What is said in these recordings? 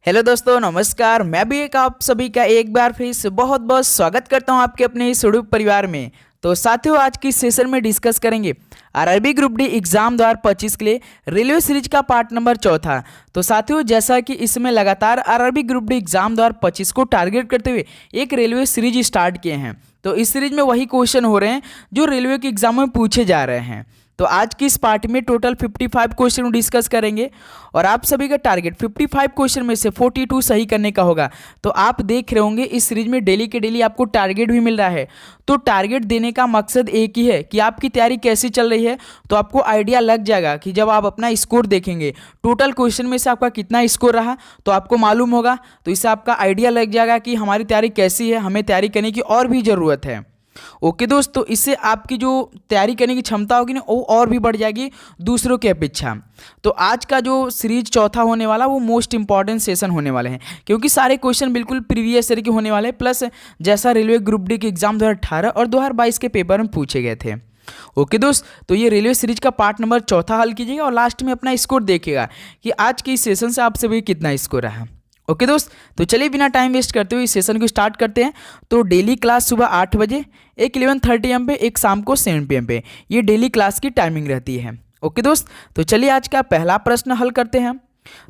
Hello दोस्तों, नमस्कार। मैं भी एक आप सभी का एक बार फिर से बहुत बहुत स्वागत करता हूं आपके अपने इस यूट्यूब परिवार में। तो साथियों, आज की सेशन में डिस्कस करेंगे आरआरबी ग्रुप डी एग्जाम 2025 के लिए रेलवे सीरीज का पार्ट नंबर चौथा। तो साथियों, जैसा कि इसमें लगातार आरआरबी ग्रुप डी एग्जाम 2025 को टारगेट करते हुए एक रेलवे सीरीज स्टार्ट किए हैं, तो इस सीरीज में वही क्वेश्चन हो रहे हैं जो रेलवे के एग्जाम में पूछे जा रहे हैं। तो आज की इस पार्ट में टोटल 55 क्वेश्चन डिस्कस करेंगे और आप सभी का टारगेट 55 क्वेश्चन में से 42 सही करने का होगा। तो आप देख रहे होंगे इस सीरीज में डेली के डेली आपको टारगेट भी मिल रहा है। तो टारगेट देने का मकसद एक ही है कि आपकी तैयारी कैसी चल रही है। तो आपको आइडिया लग जाएगा कि जब आप अपना स्कोर देखेंगे टोटल क्वेश्चन में से आपका कितना स्कोर रहा, तो आपको मालूम होगा। तो इससे आपका आइडिया लग जाएगा कि हमारी तैयारी कैसी है, हमें तैयारी करने की और भी ज़रूरत है। ओके दोस्तों, इससे आपकी जो तैयारी करने की क्षमता होगी ना, वो और भी बढ़ जाएगी दूसरों की अपेक्षा। तो आज का जो सीरीज चौथा होने वाला वो मोस्ट इंपॉर्टेंट सेशन होने वाले हैं, क्योंकि सारे क्वेश्चन बिल्कुल प्रीवियस ईयर के होने वाले हैं, प्लस जैसा रेलवे ग्रुप डी के एग्जाम 2018 और 2022 के पेपर में पूछे गए थे। ओके दोस्त, तो ये रेलवे सीरीज का पार्ट नंबर चौथा हल कीजिएगा और लास्ट में अपना स्कोर देखिएगा कि आज के इस सेशन से आप सभी कितना स्कोर रहा। ओके दोस्त, तो चलिए बिना टाइम वेस्ट करते हुए इस सेशन को स्टार्ट करते हैं। तो डेली क्लास सुबह 8 बजे, एक 11:30 AM पे, एक शाम को 7 PM पे, ये डेली क्लास की टाइमिंग रहती है। ओके दोस्त, तो चलिए आज का पहला प्रश्न हल करते हैं।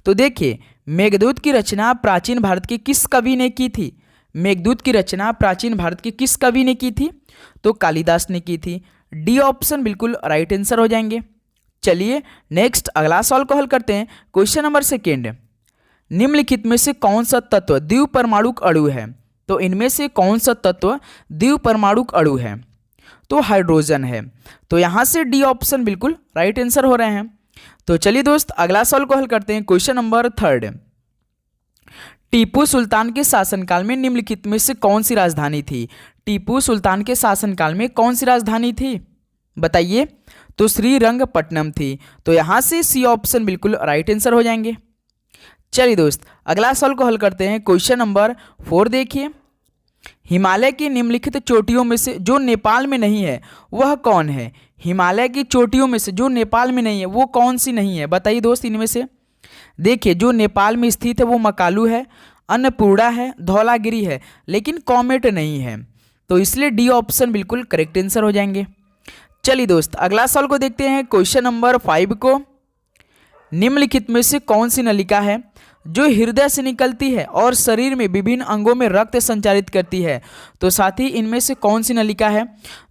तो देखिए, मेघदूत की रचना प्राचीन भारत के किस कवि ने की थी? मेघदूत की रचना प्राचीन भारत के किस कवि ने की थी? तो कालिदास ने की थी। डी ऑप्शन बिल्कुल राइट आंसर हो जाएंगे। चलिए नेक्स्ट अगला सवाल को हल करते हैं। क्वेश्चन नंबर सेकेंड, निम्नलिखित में से कौन सा तत्व द्विपरमाणुक अणु है? तो इनमें से कौन सा तत्व द्विपरमाणुक अणु है? तो हाइड्रोजन है। तो यहां से डी ऑप्शन बिल्कुल राइट आंसर हो रहे हैं। तो चलिए दोस्त अगला सवाल को हल करते हैं। Question number third, Tipu Sultan के शासनकाल में निम्नलिखित में से कौन सी राजधानी थी? टीपू सुल्तान के शासनकाल में कौन सी राजधानी थी, बताइए। तो श्रीरंगपट्टनम थी। तो यहां से सी ऑप्शन बिल्कुल राइट आंसर हो जाएंगे। चलिए दोस्त अगला सवाल को हल करते हैं। क्वेश्चन नंबर 4 देखिए, हिमालय की निम्नलिखित चोटियों में से जो नेपाल में नहीं है वह कौन है? हिमालय की चोटियों में से जो नेपाल में नहीं है वो कौन सी नहीं है, बताइए दोस्त इनमें से। देखिए, जो नेपाल में स्थित है वो मकालू है, अन्नपूर्णा है, धौलागिरी है, लेकिन कॉमेट नहीं है। तो इसलिए डी ऑप्शन बिल्कुल करेक्ट आंसर हो जाएंगे। चलिए दोस्त अगला सवाल को देखते हैं। क्वेश्चन नंबर 5 को, निम्नलिखित में से कौन सी नलिका है जो हृदय से निकलती है और शरीर में विभिन्न अंगों में रक्त संचारित करती है? तो साथ ही इनमें से कौन सी नलिका है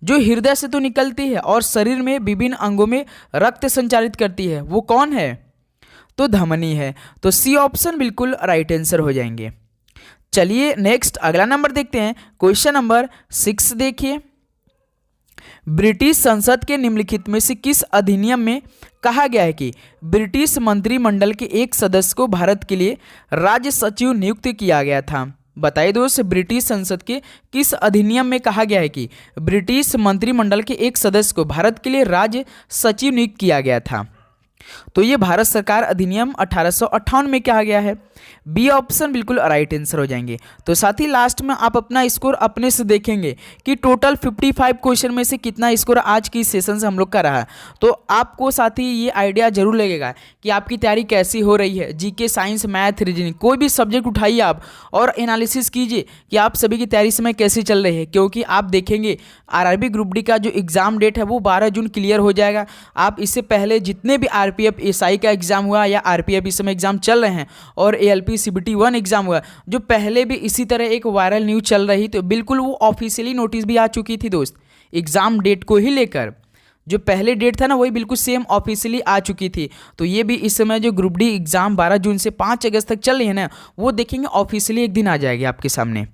जो हृदय से तो निकलती है और शरीर में विभिन्न अंगों में रक्त संचारित करती है, वो कौन है? तो धमनी है। तो सी ऑप्शन बिल्कुल राइट आंसर हो जाएंगे। चलिए नेक्स्ट अगला नंबर देखते हैं। क्वेश्चन नंबर 6 देखिए, ब्रिटिश संसद के निम्नलिखित में से किस अधिनियम में कहा गया है कि ब्रिटिश मंत्रिमंडल के एक सदस्य को भारत के लिए राज्य सचिव नियुक्त किया गया था? बताइए दोस्त, ब्रिटिश संसद के किस अधिनियम में कहा गया है कि ब्रिटिश मंत्रिमंडल के एक सदस्य को भारत के लिए राज्य सचिव नियुक्त किया गया था? तो ये भारत सरकार अधिनियम 1858 में कहा गया है। बी ऑप्शन बिल्कुल राइट आंसर हो जाएंगे। तो साथ ही लास्ट में आप अपना स्कोर अपने से देखेंगे कि टोटल 55 क्वेश्चन में से कितना स्कोर आज की सेशन से हम लोग का रहा। तो आपको साथ ही ये आइडिया जरूर लगेगा कि आपकी तैयारी कैसी हो रही है। जीके, साइंस, मैथ, रीजनिंग कोई भी सब्जेक्ट उठाइए आप और एनालिसिस कीजिए कि आप सभी की तैयारी समय कैसी चल रही है, क्योंकि आप देखेंगे आरआरबी ग्रुप डी का जो एग्ज़ाम डेट है वो 12 जून क्लियर हो जाएगा। आप इससे पहले जितने भी आरपीएफ एसआई का एग्जाम हुआ या आरपीएफ इस समय एग्जाम चल रहे हैं और एएलपी सीबीटी 1 एग्जाम हुआ, जो पहले भी इसी तरह एक वायरल न्यूज़ चल रही, तो बिल्कुल वो ऑफिशियली नोटिस भी आ चुकी थी दोस्त एग्जाम डेट को ही लेकर। जो पहले डेट था ना वही बिल्कुल सेम ऑफिशियली आ चुकी थी। तो ये भी इस समय जो ग्रुप डी एग्जाम 12 जून से 5 अगस्त तक चल रही है ना, वो देखेंगे ऑफिशियली एक दिन आ जाएगी आपके सामने।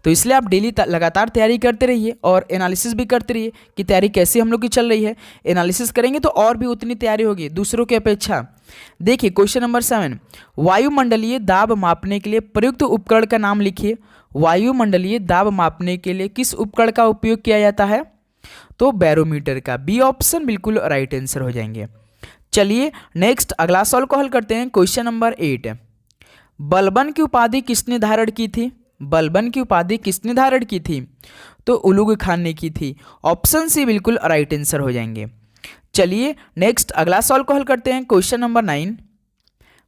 तो इसलिए आप डेली लगातार तैयारी करते रहिए और एनालिसिस भी करते रहिए कि तैयारी कैसी हम लोग की चल रही है। एनालिसिस करेंगे तो और भी उतनी तैयारी होगी दूसरों की अपेक्षा। देखिए क्वेश्चन नंबर 7, वायुमंडलीय दाब मापने के लिए प्रयुक्त उपकरण का नाम लिखिए। वायुमंडलीय दाब मापने के लिए किस उपकरण का उपयोग किया जाता है? तो बैरोमीटर का। बी ऑप्शन बिल्कुल राइट आंसर हो जाएंगे। चलिए नेक्स्ट अगला सवाल को हल करते हैं। क्वेश्चन नंबर 8, बलबन की उपाधि किसने धारण की थी? बलबन की उपाधि किसने धारण की थी? तो उलुग खान ने की थी। ऑप्शन सी बिल्कुल राइट आंसर हो जाएंगे। चलिए नेक्स्ट अगला सवाल को हल करते हैं। क्वेश्चन नंबर 9,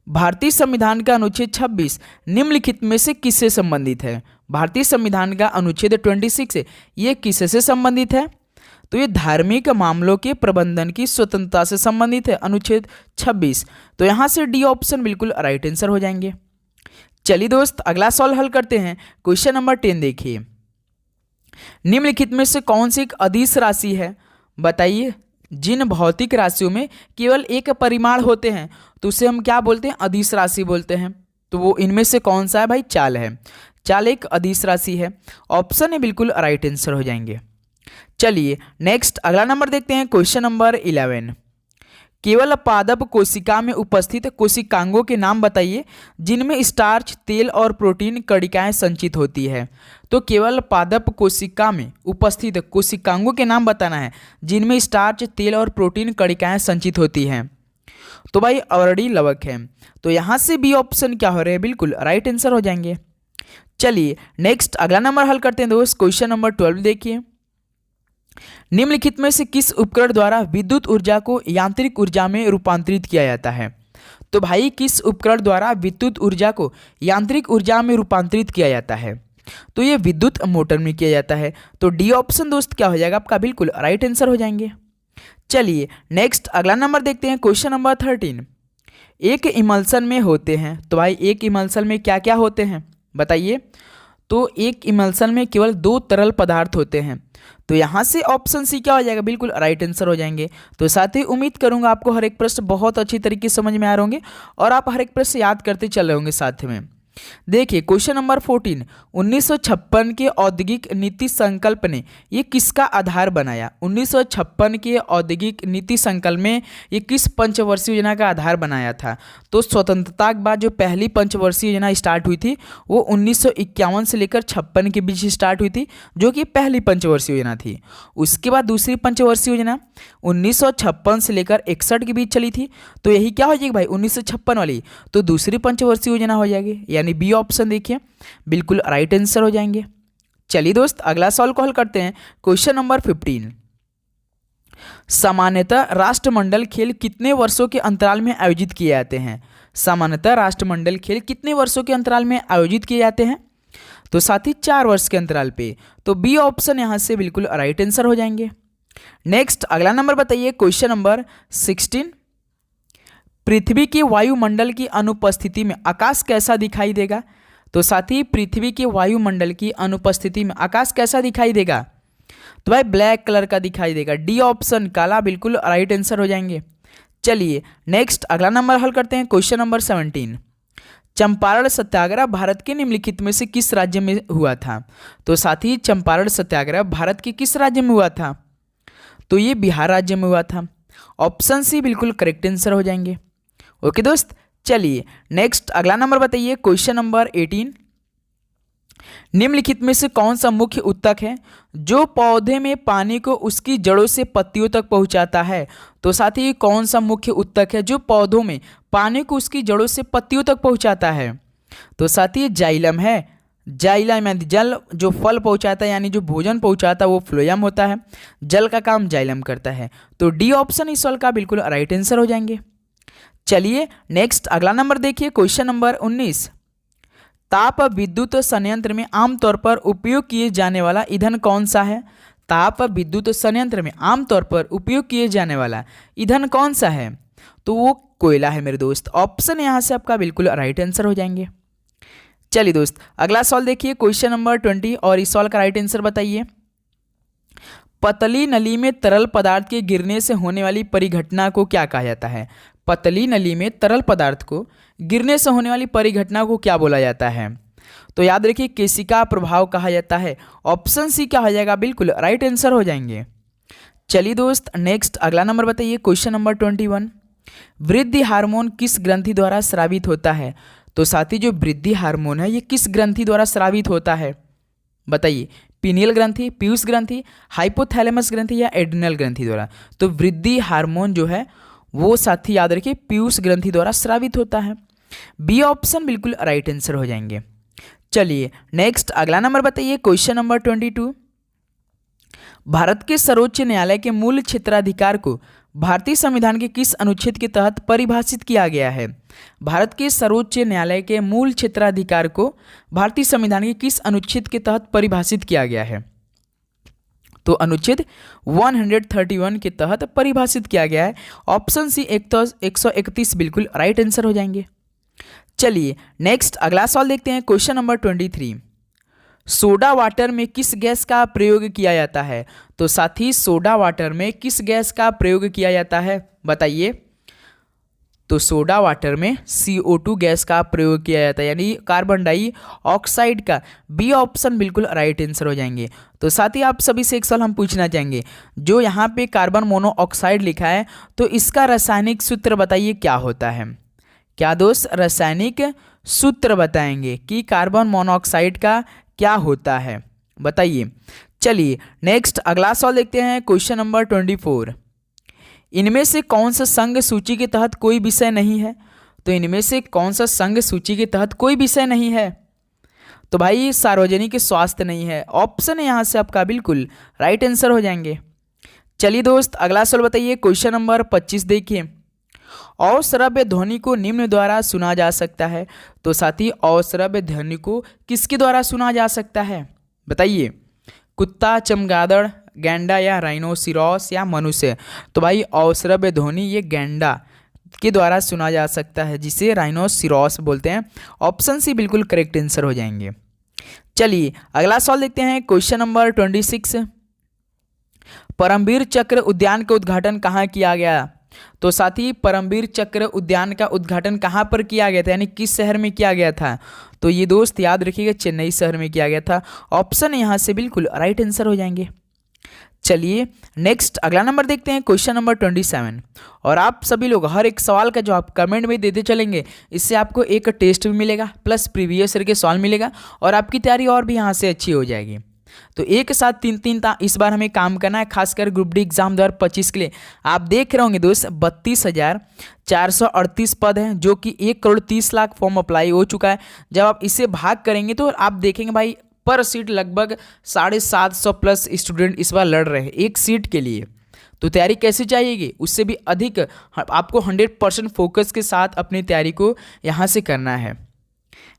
भारतीय संविधान का अनुच्छेद 26 निम्नलिखित में से किससे संबंधित है? भारतीय संविधान का अनुच्छेद 26 ये किससे संबंधित है? तो ये धार्मिक मामलों के प्रबंधन की स्वतंत्रता से संबंधित है, अनुच्छेद 26। तो यहाँ से डी ऑप्शन बिल्कुल राइट आंसर हो जाएंगे। चलिए दोस्त अगला सवाल हल करते हैं। क्वेश्चन नंबर 10 देखिए, निम्नलिखित में से कौन सी एक अदिश राशि है? बताइए। जिन भौतिक राशियों में केवल एक परिमाण होते हैं तो उसे हम क्या बोलते हैं? अदिश राशि बोलते हैं। तो वो इनमें से कौन सा है भाई? चाल है। चाल एक अदिश राशि है। ऑप्शन है बिल्कुल राइट आंसर हो जाएंगे। चलिए नेक्स्ट अगला नंबर देखते हैं। क्वेश्चन नंबर 11, केवल पादप कोशिका में उपस्थित कोशिकांगों के नाम बताइए जिनमें स्टार्च, तेल और प्रोटीन कणिकाएं संचित होती है। तो केवल पादप कोशिका में उपस्थित कोशिकांगों के नाम बताना है जिनमें स्टार्च, तेल और प्रोटीन कणिकाएं संचित होती हैं। तो भाई अवरडी लवक है। तो यहाँ से बी ऑप्शन क्या हो रहे हैं? बिल्कुल राइट आंसर हो जाएंगे। चलिए नेक्स्ट अगला नंबर हल करते हैं दोस्त। क्वेश्चन नंबर 12 देखिए, निम्नलिखित में से किस उपकरण द्वारा विद्युत ऊर्जा को यांत्रिक ऊर्जा में रूपांतरित किया जाता है? तो भाई किस उपकरण द्वारा विद्युत ऊर्जा को यांत्रिक ऊर्जा में रूपांतरित किया जाता है? तो ये विद्युत मोटर में किया जाता है। तो डी ऑप्शन दोस्त क्या हो जाएगा आपका? बिल्कुल राइट आंसर हो जाएंगे। चलिए नेक्स्ट अगला नंबर देखते हैं। क्वेश्चन नंबर 13, एक इमल्सन में होते हैं। तो भाई एक इमल्सन में क्या क्या होते हैं बताइए? तो एक इमल्सन में केवल 2 तरल पदार्थ होते हैं। तो यहाँ से ऑप्शन सी क्या हो जाएगा? बिल्कुल राइट आंसर हो जाएंगे। तो साथ ही उम्मीद करूंगा आपको हर एक प्रश्न बहुत अच्छी तरीके से समझ में आ रहे होंगे और आप हर एक प्रश्न याद करते चल रहे होंगे साथ में। देखिए क्वेश्चन नंबर 14, 1956 के औद्योगिक नीति संकल्प ने ये किसका आधार बनाया? 1956 के औद्योगिक नीति संकल्प में ये किस पंचवर्षीय योजना का आधार बनाया था? तो स्वतंत्रता के बाद जो पहली पंचवर्षीय योजना स्टार्ट हुई थी वो 1951 से लेकर 56 के बीच स्टार्ट हुई थी, जो कि पहली पंचवर्षीय योजना थी। उसके बाद दूसरी पंचवर्षीय योजना 1956 से लेकर 61 के बीच चली थी। तो यही क्या हो जाएगी भाई? 1956 वाली तो दूसरी पंचवर्षीय योजना हो जाएगी, यानी बी ऑप्शन देखिए बिल्कुल राइट आंसर हो जाएंगे। चलिए दोस्त अगला सवाल को हल करते हैं। क्वेश्चन नंबर 15, सामान्यतः राष्ट्रमंडल खेल कितने वर्षों के अंतराल में आयोजित किए जाते हैं? सामान्यतः राष्ट्रमंडल खेल कितने वर्षों के अंतराल में आयोजित किए जाते हैं? तो साथ ही 4 वर्ष के अंतराल पे। तो बी ऑप्शन यहां से बिल्कुल राइट आंसर हो जाएंगे। नेक्स्ट अगला नंबर बताइए। क्वेश्चन नंबर 16, पृथ्वी के वायुमंडल की अनुपस्थिति में आकाश कैसा दिखाई देगा? तो साथ ही पृथ्वी के वायुमंडल की अनुपस्थिति में आकाश कैसा दिखाई देगा? तो भाई ब्लैक कलर का दिखाई देगा। डी ऑप्शन काला बिल्कुल राइट आंसर हो जाएंगे। चलिए नेक्स्ट अगला नंबर हल करते हैं। क्वेश्चन नंबर 17, चंपारण सत्याग्रह भारत के निम्नलिखित में से किस राज्य में हुआ था? तो साथ ही चंपारण सत्याग्रह भारत के किस राज्य में हुआ था? तो ये बिहार राज्य में हुआ था। ऑप्शन सी बिल्कुल करेक्ट आंसर हो जाएंगे। ओके दोस्त चलिए नेक्स्ट अगला नंबर बताइए। क्वेश्चन नंबर 18, निम्नलिखित में से कौन सा मुख्य ऊतक है जो पौधे में पानी को उसकी जड़ों से पत्तियों तक पहुंचाता है? तो साथ ही कौन सा मुख्य ऊतक है जो पौधों में पानी को उसकी जड़ों से पत्तियों तक पहुंचाता है? तो साथ ही जाइलम है। जाइलम यानी जल जो फल पहुंचाता है यानी जो भोजन पहुंचाता है वो फ्लोएम होता है। जल का काम जाइलम करता है। तो डी ऑप्शन इस सवाल का बिल्कुल राइट आंसर हो जाएंगे। चलिए नेक्स्ट अगला नंबर देखिए। क्वेश्चन नंबर 19, ताप विद्युत संयंत्र में आमतौर पर उपयोग किए जाने वाला ईंधन कौन सा है? ताप विद्युत संयंत्र में आमतौर पर उपयोग किए जाने वाला ईंधन कौन सा है? तो वो कोयला है मेरे दोस्त। ऑप्शन यहाँ से आपका बिल्कुल राइट आंसर हो जाएंगे। चलिए दोस्त अगला सवाल देखिए। क्वेश्चन नंबर 20 और इस सवाल का राइट आंसर बताइए। पतली नली में तरल पदार्थ के गिरने से होने वाली परिघटना को क्या कहा जाता है? पतली नली में तरल पदार्थ को गिरने से होने वाली परिघटना को क्या बोला जाता है? तो याद रखिए केशिका प्रभाव कहा जाता है। ऑप्शन सी क्या हो जाएगा? बिल्कुल राइट आंसर हो जाएंगे। चलिए दोस्त नेक्स्ट अगला नंबर बताइए। क्वेश्चन नंबर 21, वृद्धि हार्मोन किस ग्रंथि द्वारा स्रावित होता है? तो साथ ही जो वृद्धि हार्मोन है ये किस ग्रंथि द्वारा स्रावित होता है बताइए? पीनियल ग्रंथि, पीयूष ग्रंथि, हाइपोथैलेमस ग्रंथि या एड्रिनल ग्रंथि द्वारा? तो वृद्धि हार्मोन जो है वो साथी याद रखिए पीयूष ग्रंथि द्वारा स्रावित होता है। बी ऑप्शन बिल्कुल राइट आंसर हो जाएंगे। चलिए नेक्स्ट अगला नंबर बताइए। क्वेश्चन नंबर 22, भारत के सर्वोच्च न्यायालय के मूल क्षेत्राधिकार को भारतीय संविधान के किस अनुच्छेद के तहत परिभाषित किया गया है? भारत के सर्वोच्च न्यायालय के मूल क्षेत्राधिकार को भारतीय संविधान के किस अनुच्छेद के तहत परिभाषित किया गया है? तो अनुच्छेद 131 के तहत परिभाषित किया गया है। ऑप्शन सी 131 बिल्कुल राइट आंसर हो जाएंगे। चलिए नेक्स्ट अगला सवाल देखते हैं। क्वेश्चन नंबर 23, सोडा वाटर में किस गैस का प्रयोग किया जाता है? तो साथी सोडा वाटर में किस गैस का प्रयोग किया जाता है बताइए। तो सोडा वाटर में CO2 गैस का प्रयोग किया जाता है, यानी कार्बन डाइऑक्साइड का। बी ऑप्शन बिल्कुल राइट आंसर हो जाएंगे। तो साथ ही आप सभी से एक सवाल हम पूछना चाहेंगे, जो यहाँ पे कार्बन मोनोऑक्साइड लिखा है तो इसका रासायनिक सूत्र बताइए क्या होता है? क्या दोस्त रासायनिक सूत्र बताएंगे कि कार्बन मोनोऑक्साइड का क्या होता है, बताइए। चलिए नेक्स्ट अगला सवाल देखते हैं। क्वेश्चन नंबर 24, इनमें से कौन सा संघ सूची के तहत कोई विषय नहीं है? तो इनमें से कौन सा संघ सूची के तहत कोई विषय नहीं है? तो भाई सार्वजनिक स्वास्थ्य नहीं है। ऑप्शन है यहाँ से आपका बिल्कुल राइट आंसर हो जाएंगे। चलिए दोस्त अगला सवाल बताइए। क्वेश्चन नंबर 25 देखिए, अश्रव्य ध्वनि को निम्न द्वारा सुना जा सकता है। तो साथी अश्रव्य ध्वनि को किसके द्वारा सुना जा सकता है बताइए? कुत्ता, चमगादड़, गैंडा या राइनोसिरोस या मनुष्य? तो भाई अश्रव्य ध्वनि ये गैंडा के द्वारा सुना जा सकता है, जिसे राइनोसिरोस बोलते हैं। ऑप्शन सी बिल्कुल करेक्ट आंसर हो जाएंगे। चलिए अगला सवाल देखते हैं। क्वेश्चन नंबर 26, परमवीर चक्र उद्यान का उद्घाटन कहाँ किया गया? तो साथी परमवीर चक्र उद्यान का उद्घाटन कहाँ पर किया गया था, यानी किस शहर में किया गया था? तो ये दोस्त याद रखिएगा चेन्नई शहर में किया गया था। ऑप्शन यहाँ से बिल्कुल राइट आंसर हो जाएंगे। चलिए नेक्स्ट अगला नंबर देखते हैं। क्वेश्चन नंबर 27, और आप सभी लोग हर एक सवाल का जवाब कमेंट में देते चलेंगे, इससे आपको एक टेस्ट भी मिलेगा प्लस प्रीवियस ईयर के सवाल मिलेगा और आपकी तैयारी और भी यहाँ से अच्छी हो जाएगी। तो एक साथ तीन इस बार हमें काम करना है, खासकर ग्रुप डी एग्जाम 2025 के लिए। आप देख रहे होंगे दोस्त 32,438 पद हैं, जो कि 1,30,00,000 फॉर्म अप्लाई हो चुका है। जब आप इसे भाग करेंगे तो आप देखेंगे भाई पर सीट लगभग 750 प्लस स्टूडेंट इस बार लड़ रहे हैं एक सीट के लिए। तो तैयारी कैसी चाहिएगी, उससे भी अधिक आपको 100% फोकस के साथ अपनी तैयारी को यहाँ से करना है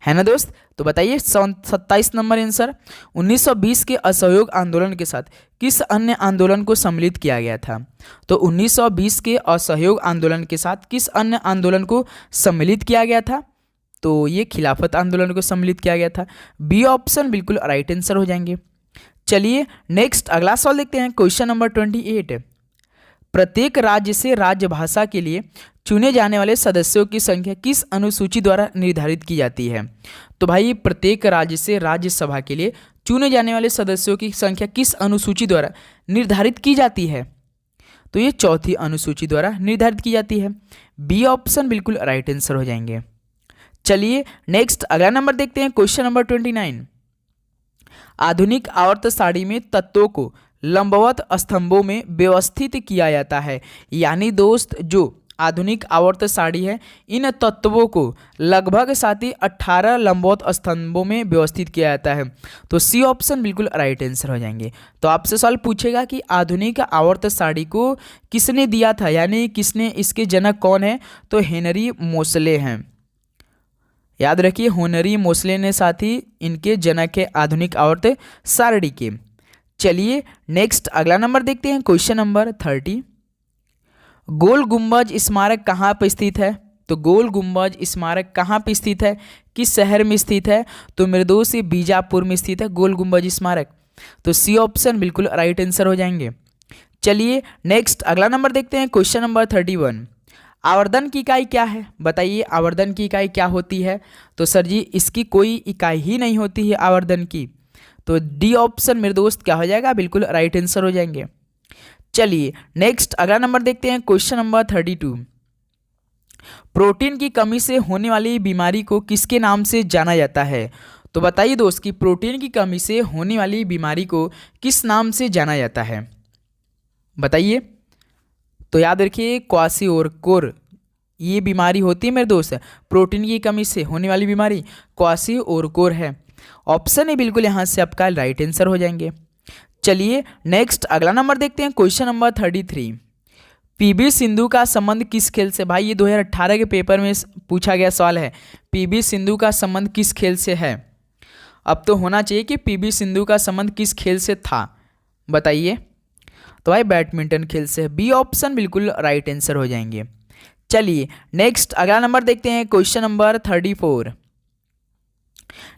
ना दोस्त। तो बताइए 27 नंबर आंसर, 1920 के असहयोग आंदोलन के साथ किस अन्य आंदोलन को सम्मिलित किया गया था? तो 1920 के असहयोग आंदोलन के साथ किस अन्य आंदोलन को सम्मिलित किया गया था? तो ये खिलाफत आंदोलन को सम्मिलित किया गया था। बी ऑप्शन बिल्कुल राइट आंसर हो जाएंगे। चलिए नेक्स्ट अगला सवाल देखते हैं। क्वेश्चन नंबर 28, प्रत्येक राज्य से राजभाषा के लिए चुने जाने वाले सदस्यों की संख्या किस अनुसूची द्वारा निर्धारित की जाती है? तो भाई प्रत्येक राज्य से राज्यसभा के लिए चुने जाने वाले सदस्यों की संख्या किस अनुसूची द्वारा निर्धारित की जाती है? तो ये चौथी अनुसूची द्वारा निर्धारित की जाती है। बी ऑप्शन बिल्कुल राइट आंसर हो जाएंगे। चलिए नेक्स्ट अगला नंबर देखते हैं। क्वेश्चन नंबर 29, आधुनिक आवर्त सारणी में तत्वों को लंबवत स्तंभों में व्यवस्थित किया जाता है। यानी दोस्त जो आधुनिक आवर्त सारणी है, इन तत्वों को लगभग साथ ही 18 लंबवत स्तंभों में व्यवस्थित किया जाता है। तो सी ऑप्शन बिल्कुल राइट आंसर हो जाएंगे। तो आपसे सवाल पूछेगा कि आधुनिक आवर्त सारणी को किसने दिया था, यानी किसने, इसके जनक कौन है? तो हेनरी मोसले हैं। याद रखिए हेनरी मोसले ने साथ ही इनके जनक है आधुनिक आवर्त सारणी के। चलिए नेक्स्ट अगला नंबर देखते हैं। क्वेश्चन नंबर 30, गोल गुंबज स्मारक कहाँ पर स्थित है? तो गोल गुंबज स्मारक कहाँ पर स्थित है, किस शहर में स्थित है? तो मेरे दोस्त ये बीजापुर में स्थित है गोल गुंबज स्मारक। तो सी ऑप्शन बिल्कुल राइट आंसर हो जाएंगे। चलिए नेक्स्ट अगला नंबर देखते हैं। क्वेश्चन नंबर 31, आवर्धन की इकाई क्या है? बताइए आवर्धन की इकाई क्या होती है? तो सर जी इसकी कोई इकाई ही नहीं होती है आवर्धन की। तो डी ऑप्शन मेरे दोस्त क्या हो जाएगा, बिल्कुल राइट आंसर हो जाएंगे। चलिए नेक्स्ट अगला नंबर देखते हैं। क्वेश्चन नंबर 32, प्रोटीन की कमी से होने वाली बीमारी को किसके नाम से जाना जाता है? तो बताइए दोस्त कि प्रोटीन की कमी से होने वाली बीमारी को किस नाम से जाना जाता है, बताइए। तो याद रखिए क्वाशियोरकोर ये बीमारी होती है मेरे दोस्त, प्रोटीन की कमी से होने वाली बीमारी क्वाशियोरकोर है। ऑप्शन है बिल्कुल यहाँ से आपका राइट आंसर हो जाएंगे। चलिए नेक्स्ट अगला नंबर देखते हैं। क्वेश्चन नंबर 33, पीबी सिंधु का संबंध किस खेल से? भाई ये 2018 के पेपर में पूछा गया सवाल है। पीबी सिंधु का संबंध किस खेल से है? अब तो होना चाहिए कि पीबी सिंधु का संबंध किस खेल से था, बताइए। तो भाई बैडमिंटन खेल से है। बी ऑप्शन बिल्कुल राइट आंसर हो जाएंगे। चलिए नेक्स्ट अगला नंबर देखते हैं, क्वेश्चन नंबर 34।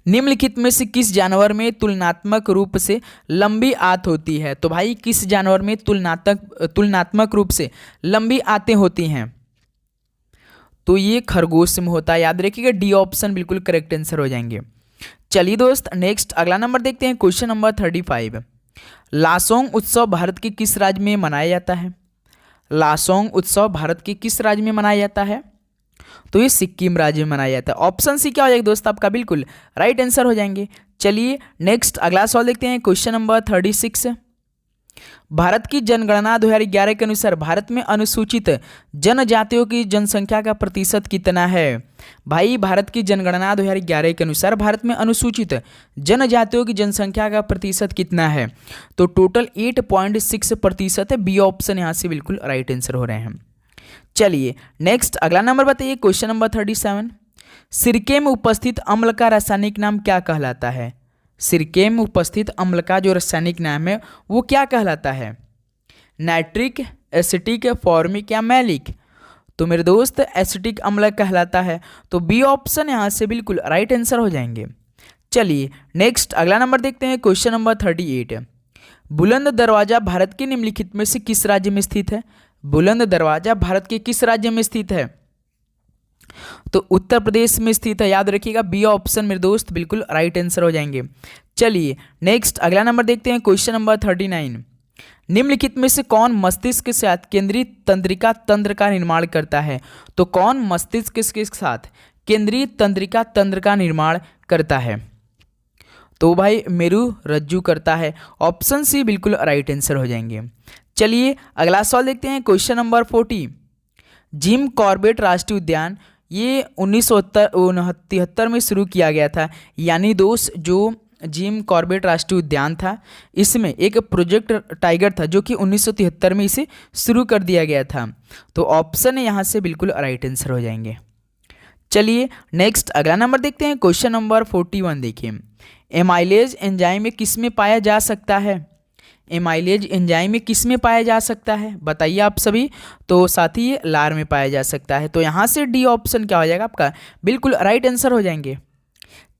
निम्नलिखित में से किस जानवर में तुलनात्मक रूप से लंबी आंत होती है? तो भाई किस जानवर में तुलनात्मक रूप से लंबी आंतें होती हैं? तो ये खरगोश में होता है, याद रखिएगा। डी ऑप्शन बिल्कुल करेक्ट आंसर हो जाएंगे। चलिए दोस्त नेक्स्ट अगला नंबर देखते हैं, क्वेश्चन नंबर 35। लासोंग उत्सव भारत के किस राज्य में मनाया जाता है? लासोंग उत्सव भारत के किस राज्य में मनाया जाता है? तो ये सिक्किम राज्य में मनाया जाता है। ऑप्शन सी क्या हो जाएगा दोस्त आपका? बिल्कुल राइट आंसर हो जाएंगे। चलिए नेक्स्ट अगला सवाल देखते हैं, क्वेश्चन नंबर 36। भारत की जनगणना 2011 के अनुसार भारत में अनुसूचित जनजातियों की जनसंख्या का प्रतिशत कितना है? भाई भारत की जनगणना 2011 के अनुसार भारत में अनुसूचित जनजातियों की जनसंख्या का प्रतिशत कितना है? तो टोटल 8.6% है। बी ऑप्शन यहाँ से बिल्कुल राइट आंसर हो रहे हैं। चलिए नेक्स्ट अगला नंबर बताइए, क्वेश्चन नंबर 37। सिरके में उपस्थित अम्ल का रासायनिक नाम क्या कहलाता है? सिरके में उपस्थित अम्ल का जो रासायनिक नाम है वो क्या कहलाता है? नाइट्रिक, एसिटिक, फॉर्मिक या मैलिक? तो मेरे दोस्त एसिटिक अम्ल कहलाता है। तो बी ऑप्शन यहाँ से बिल्कुल राइट आंसर हो जाएंगे। चलिए नेक्स्ट अगला नंबर देखते हैं, क्वेश्चन नंबर 38। बुलंद दरवाजा भारत के निम्नलिखित में से किस राज्य में स्थित है? बुलंद दरवाजा भारत के किस राज्य में स्थित है? तो उत्तर प्रदेश में स्थित है, याद रखिएगा। बी ऑप्शन मेरे दोस्त बिल्कुल राइट आंसर हो जाएंगे। चलिए नेक्स्ट अगला नंबर देखते हैं, क्वेश्चन नंबर 39। निम्नलिखित में से कौन मस्तिष्क के साथ केंद्रीय तंत्रिका तंत्र का निर्माण करता है? तो कौन मस्तिष्क के साथ केंद्रीय तंत्रिका तंत्र का निर्माण करता है? तो भाई मेरु रज्जु करता है। ऑप्शन सी बिल्कुल राइट आंसर हो जाएंगे। चलिए अगला सवाल देखते हैं, क्वेश्चन नंबर 40। जिम कॉर्बेट राष्ट्रीय उद्यान ये 1973 में शुरू किया गया था। यानी दोस्त जो जिम कॉर्बेट राष्ट्रीय उद्यान था इसमें एक प्रोजेक्ट टाइगर था जो कि 1973 में इसे शुरू कर दिया गया था। तो ऑप्शन यहाँ से बिल्कुल राइट आंसर हो जाएंगे। चलिए नेक्स्ट अगला नंबर देखते हैं, क्वेश्चन नंबर 41 देखिए। एमाइलेज एंजाइम में किस में पाया जा सकता है? एमाइलेज एंजाइम में किस में पाया जा सकता है बताइए आप सभी। तो साथ ही लार में पाया जा सकता है। तो यहाँ से डी ऑप्शन क्या हो जाएगा आपका? बिल्कुल राइट आंसर हो जाएंगे।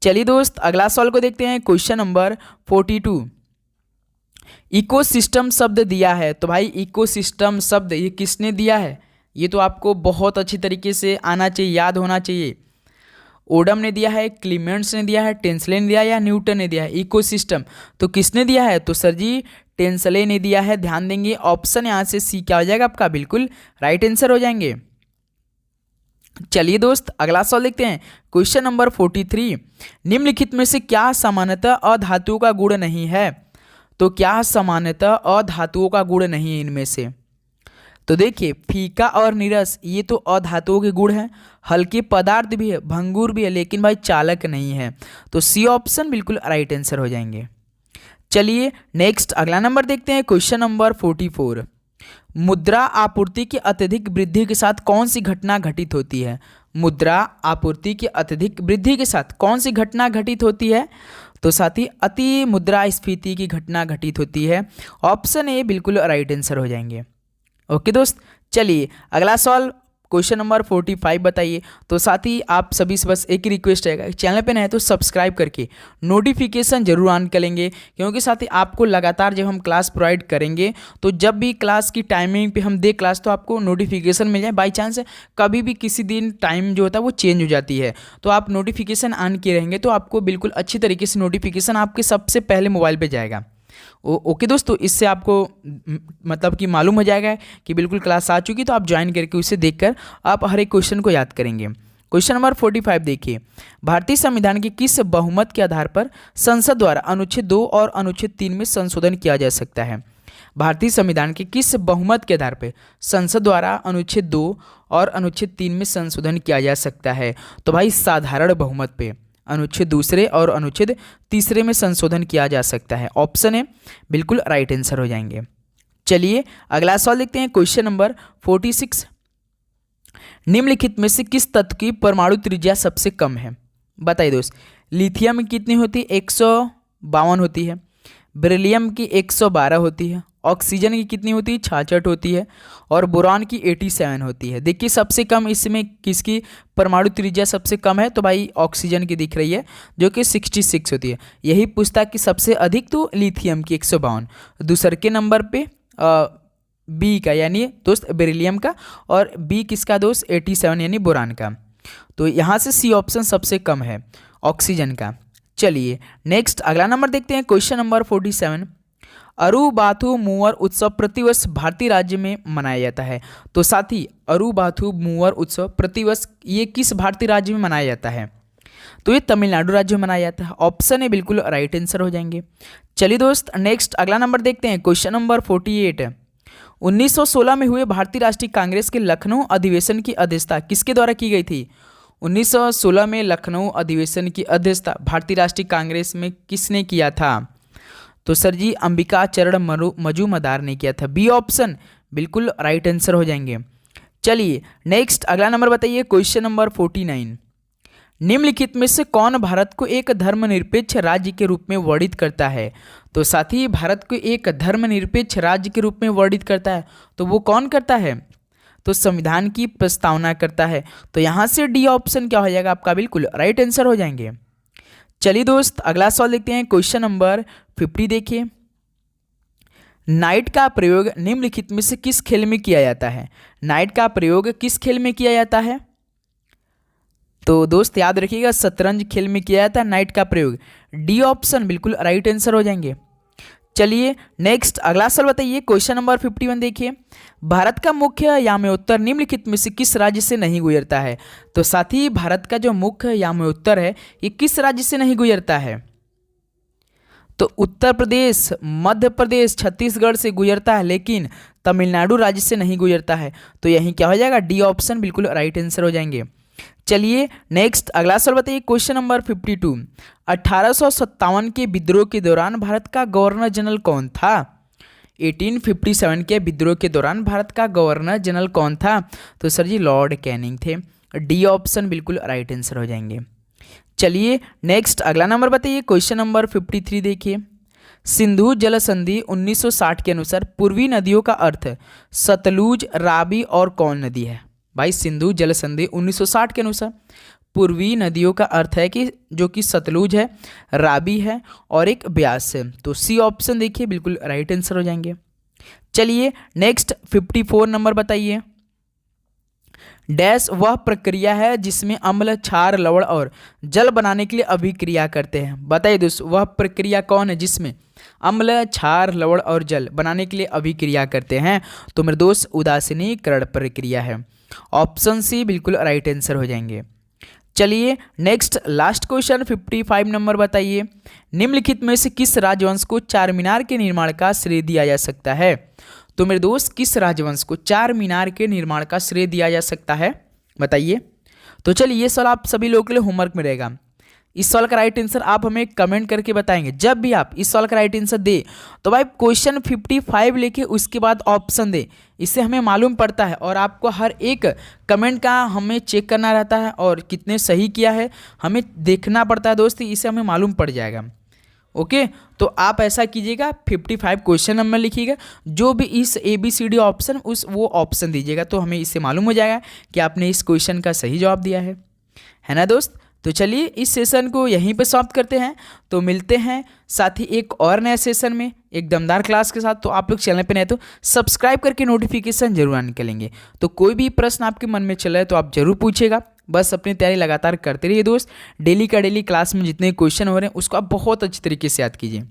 चलिए दोस्त अगला सवाल को देखते हैं, क्वेश्चन नंबर 42। इकोसिस्टम शब्द दिया है। तो भाई इकोसिस्टम शब्द ये किसने दिया है? ये तो आपको बहुत अच्छी तरीके से आना चाहिए, याद होना चाहिए। ओडम ने दिया है, क्लीमेंट्स ने दिया है, टेंसले ने दिया है या न्यूटन ने दिया है? इकोसिस्टम तो किसने दिया है? तो सर जी टेंसले ने दिया है। ध्यान देंगे ऑप्शन यहाँ से सी क्या हो जाएगा आपका? बिल्कुल राइट आंसर हो जाएंगे। चलिए दोस्त अगला सवाल देखते हैं, क्वेश्चन नंबर 43। निम्नलिखित में से क्या सामान्यतः अधातुओं का गुण नहीं है? तो क्या सामान्यतः अधातुओं का गुण नहीं है इनमें से? तो देखिए फीका और नीरस ये तो अधातुओं के गुण हैं। हल्के पदार्थ भी है, भंगुर भी है, लेकिन भाई चालक नहीं है। तो सी ऑप्शन बिल्कुल राइट आंसर हो जाएंगे। चलिए नेक्स्ट अगला नंबर देखते हैं, क्वेश्चन नंबर 44। मुद्रा आपूर्ति की अत्यधिक वृद्धि के साथ कौन सी घटना घटित होती है? मुद्रा आपूर्ति की अत्यधिक वृद्धि के साथ कौन सी घटना घटित होती है? तो साथ ही अति मुद्रास्फीति की घटना घटित होती है। ऑप्शन ए बिल्कुल राइट आंसर हो जाएंगे। ओके दोस्त चलिए अगला सवाल क्वेश्चन नंबर 45 बताइए। तो साथ ही आप सभी से बस एक ही रिक्वेस्ट है, चैनल पे नए हैं तो सब्सक्राइब करके नोटिफिकेशन जरूर ऑन कर लेंगे, क्योंकि साथ ही आपको लगातार जब हम क्लास प्रोवाइड करेंगे तो जब भी क्लास की टाइमिंग पे हम दे क्लास तो आपको नोटिफिकेशन मिल जाए। बाई चांस कभी भी किसी दिन टाइम जो होता है वो चेंज हो जाती है, तो आप नोटिफिकेशन ऑन किए रहेंगे तो आपको बिल्कुल अच्छी तरीके से नोटिफिकेशन आपके सबसे पहले मोबाइल पर जाएगा। ओके दोस्तों, इससे आपको मतलब कि मालूम हो जाएगा कि बिल्कुल क्लास आ चुकी, तो आप ज्वाइन करके उसे देखकर आप हर एक क्वेश्चन को याद करेंगे। क्वेश्चन नंबर 45 देखिए। भारतीय संविधान के किस बहुमत के आधार पर संसद द्वारा अनुच्छेद 2 और अनुच्छेद 3 में संशोधन किया जा सकता है? भारतीय संविधान के किस बहुमत के आधार पर संसद द्वारा अनुच्छेद 2 और अनुच्छेद 3 में संशोधन किया जा सकता है? तो भाई साधारण बहुमत पे अनुच्छेद 2 और अनुच्छेद 3 में संशोधन किया जा सकता है। ऑप्शन ए बिल्कुल राइट आंसर हो जाएंगे। चलिए अगला सवाल देखते हैं, क्वेश्चन नंबर 46। निम्नलिखित में से किस तत्व की परमाणु त्रिज्या सबसे कम है? बताइए दोस्त। लिथियम की कितनी होती है? 152 होती है। बेरिलियम की 112 होती है। ऑक्सीजन की कितनी होती है? 66 होती है। और बोरान की 87 होती है। देखिए सबसे कम इसमें किसकी परमाणु त्रिज्या सबसे कम है? तो भाई ऑक्सीजन की दिख रही है जो कि 66 होती है। यही पूछता कि सबसे अधिक तो लिथियम की 152, दूसरे के नंबर पे बी का यानी दोस्त बेरिलियम का, और बी किसका दोस्त? 87 यानी बोरान का। तो यहाँ से सी ऑप्शन सबसे कम है ऑक्सीजन का। चलिए नेक्स्ट अगला नंबर देखते हैं, क्वेश्चन नंबर 47। अरुबाथु मूवर उत्सव प्रतिवर्ष भारतीय राज्य में मनाया जाता है। तो साथी अरुबाथु मूवर उत्सव प्रतिवर्ष ये किस भारतीय राज्य में मनाया जाता है? तो ये तमिलनाडु राज्य में मनाया जाता है। ऑप्शन है बिल्कुल राइट आंसर हो जाएंगे। चलिए दोस्त नेक्स्ट अगला नंबर देखते हैं, क्वेश्चन नंबर 48। 1916 में हुए भारतीय राष्ट्रीय कांग्रेस के लखनऊ अधिवेशन की अध्यक्षता किसके द्वारा की गई थी? 1916 में लखनऊ अधिवेशन की अध्यक्षता भारतीय राष्ट्रीय कांग्रेस में किसने किया था? तो सर जी अंबिका चरण मजूमदार ने किया था। बी ऑप्शन बिल्कुल राइट आंसर हो जाएंगे। चलिए नेक्स्ट अगला नंबर बताइए, क्वेश्चन नंबर 49। निम्नलिखित में से कौन भारत को एक धर्मनिरपेक्ष राज्य के रूप में वर्णित करता है? तो साथी भारत को एक धर्मनिरपेक्ष राज्य के रूप में वर्णित करता है, तो वो कौन करता है? तो संविधान की प्रस्तावना करता है। तो यहाँ से डी ऑप्शन क्या हो जाएगा आपका? बिल्कुल राइट आंसर हो जाएंगे। चलिए दोस्त अगला सवाल देखते हैं, क्वेश्चन नंबर 50 देखिए। नाइट का प्रयोग निम्नलिखित में से किस खेल में किया जाता है? नाइट का प्रयोग किस खेल में किया जाता है? तो दोस्त याद रखिएगा शतरंज खेल में किया जाता है नाइट का प्रयोग। डी ऑप्शन बिल्कुल राइट आंसर हो जाएंगे। चलिए नेक्स्ट अगला सवाल बताइए, क्वेश्चन नंबर 51 देखिए। भारत का मुख्य याम्योत्तर निम्नलिखित में से किस राज्य से नहीं गुजरता है? तो साथी भारत का जो मुख्य याम्योत्तर है ये किस राज्य से नहीं गुजरता है? तो उत्तर प्रदेश, मध्य प्रदेश, छत्तीसगढ़ से गुजरता है, लेकिन तमिलनाडु राज्य से नहीं गुजरता है। तो यही क्या हो जाएगा? डी ऑप्शन बिल्कुल राइट आंसर हो जाएंगे। चलिए नेक्स्ट अगला सवाल बताइए, क्वेश्चन नंबर 52। 1857 के विद्रोह के दौरान भारत का गवर्नर जनरल कौन था? 1857 के विद्रोह के दौरान भारत का गवर्नर जनरल कौन था? तो सर जी लॉर्ड कैनिंग थे। डी ऑप्शन बिल्कुल राइट आंसर हो जाएंगे। चलिए नेक्स्ट अगला नंबर बताइए, क्वेश्चन नंबर 53 देखिए। सिंधु जल संधि 1960 के अनुसार पूर्वी नदियों का अर्थ सतलुज, रावी और कौन नदी है? भाई सिंधु जल संधि 1960 के अनुसार पूर्वी नदियों का अर्थ है कि जो कि सतलुज है, रावी है और एक ब्यास है। तो सी ऑप्शन देखिए बिल्कुल राइट आंसर हो जाएंगे। चलिए नेक्स्ट 54 नंबर बताइए। डैश वह प्रक्रिया है जिसमें अम्ल, क्षार, लवण और जल बनाने के लिए अभिक्रिया करते हैं। बताइए दोस्तों वह प्रक्रिया कौन है जिसमें अम्ल, क्षार, लवण और जल बनाने के लिए अभिक्रिया करते हैं? तो मेरे दोस्त उदासीनीकरण प्रक्रिया है। ऑप्शन सी बिल्कुल राइट आंसर हो जाएंगे। चलिए नेक्स्ट लास्ट क्वेश्चन 55 नंबर बताइए। निम्नलिखित में से किस राजवंश को चार मीनार के निर्माण का श्रेय दिया जा सकता है? तो मेरे दोस्त किस राजवंश को चार मीनार के निर्माण का श्रेय दिया जा सकता है? बताइए। तो चलिए ये सवाल आप सभी लोगों के लिए होमवर्क में रहेगा। इस सवाल का राइट आंसर आप हमें कमेंट करके बताएंगे। जब भी आप इस सवाल का राइट आंसर दे तो भाई क्वेश्चन 55 लेके उसके बाद ऑप्शन दे, इससे हमें मालूम पड़ता है और आपको हर एक कमेंट का हमें चेक करना रहता है और कितने सही किया है हमें देखना पड़ता है दोस्त, इससे हमें मालूम पड़ जाएगा। ओके तो आप ऐसा कीजिएगा 55 क्वेश्चन नंबर लिखिएगा, जो भी इस ABCD ऑप्शन उस वो ऑप्शन दीजिएगा, तो हमें इससे मालूम हो जाएगा कि आपने इस क्वेश्चन का सही जवाब दिया है ना दोस्त। तो चलिए इस सेशन को यहीं पे समाप्त करते हैं, तो मिलते हैं साथ ही एक और नए सेशन में एक दमदार क्लास के साथ। तो आप लोग चैनल पे नए तो सब्सक्राइब करके नोटिफिकेशन जरूर ऑन करेंगे। तो कोई भी प्रश्न आपके मन में चल रहा है तो आप जरूर पूछिएगा, बस अपनी तैयारी लगातार करते रहिए दोस्त। डेली का डेली क्लास में जितने क्वेश्चन हो रहे हैं उसको आप बहुत अच्छी तरीके से याद कीजिए।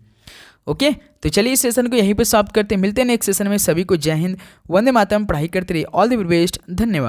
ओके तो चलिए इस सेशन को यहीं पे समाप्त करते हैं, मिलते हैं नेक्स्ट सेशन में। सभी को जय हिंद, वंदे मातरम, पढ़ाई करते रहिए, ऑल द बेस्ट, धन्यवाद।